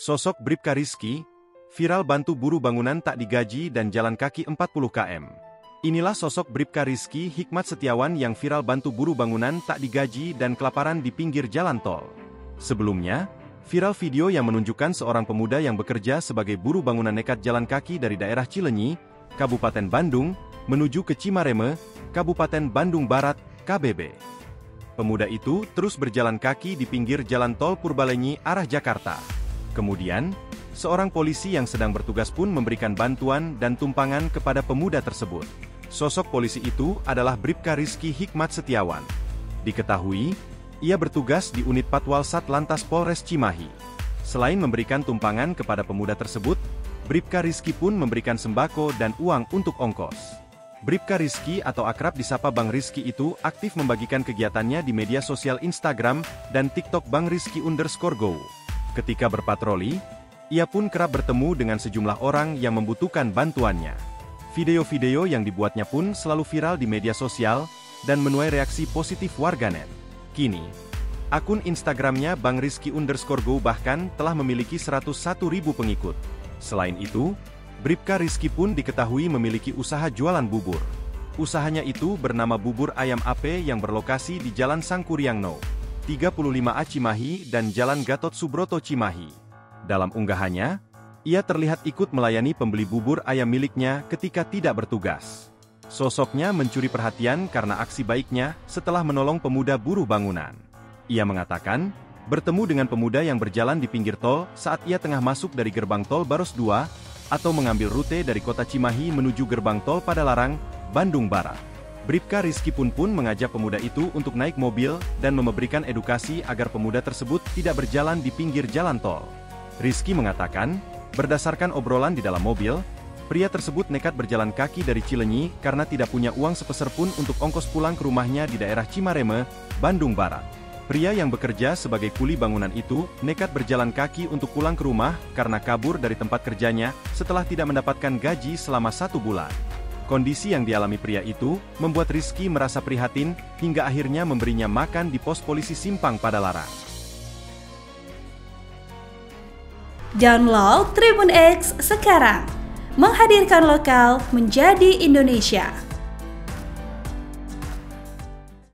Sosok Bribka Rizky, viral bantu buruh bangunan tak digaji dan jalan kaki 40 km. Inilah sosok Bribka Rizky Hikmat Setiawan yang viral bantu buruh bangunan tak digaji dan kelaparan di pinggir jalan tol. Sebelumnya, viral video yang menunjukkan seorang pemuda yang bekerja sebagai buruh bangunan nekat jalan kaki dari daerah Cileunyi, Kabupaten Bandung, menuju ke Cimareme, Kabupaten Bandung Barat, KBB. Pemuda itu terus berjalan kaki di pinggir jalan tol Purbalenyi arah Jakarta. Kemudian, seorang polisi yang sedang bertugas pun memberikan bantuan dan tumpangan kepada pemuda tersebut. Sosok polisi itu adalah Bribka Rizky Hikmat Setiawan. Diketahui, ia bertugas di unit Patwal Satlantas Polres Cimahi. Selain memberikan tumpangan kepada pemuda tersebut, Bribka Rizky pun memberikan sembako dan uang untuk ongkos. Bribka Rizky atau akrab disapa Bang Rizky itu aktif membagikan kegiatannya di media sosial Instagram dan TikTok Bang Rizky_go. Ketika berpatroli, ia pun kerap bertemu dengan sejumlah orang yang membutuhkan bantuannya. Video-video yang dibuatnya pun selalu viral di media sosial dan menuai reaksi positif warganet. Kini, akun Instagramnya Bang Rizky_go bahkan telah memiliki 101.000 pengikut. Selain itu, Bribka Rizky pun diketahui memiliki usaha jualan bubur. Usahanya itu bernama Bubur Ayam AP yang berlokasi di Jalan Sangkuriang No. 35A Cimahi dan Jalan Gatot Subroto Cimahi. Dalam unggahannya, ia terlihat ikut melayani pembeli bubur ayam miliknya ketika tidak bertugas. Sosoknya mencuri perhatian karena aksi baiknya setelah menolong pemuda buruh bangunan. Ia mengatakan, bertemu dengan pemuda yang berjalan di pinggir tol saat ia tengah masuk dari gerbang tol Baros 2, atau mengambil rute dari kota Cimahi menuju gerbang tol Padalarang, Bandung Barat. Bribka Rizky pun mengajak pemuda itu untuk naik mobil dan memberikan edukasi agar pemuda tersebut tidak berjalan di pinggir jalan tol. Rizky mengatakan, berdasarkan obrolan di dalam mobil, pria tersebut nekat berjalan kaki dari Cileunyi karena tidak punya uang sepeser pun untuk ongkos pulang ke rumahnya di daerah Cimareme, Bandung Barat. Pria yang bekerja sebagai kuli bangunan itu nekat berjalan kaki untuk pulang ke rumah karena kabur dari tempat kerjanya setelah tidak mendapatkan gaji selama 1 bulan. Kondisi yang dialami pria itu membuat Rizky merasa prihatin hingga akhirnya memberinya makan di pos polisi Simpang Padalarang. Download Tribun X sekarang, menghadirkan lokal menjadi Indonesia.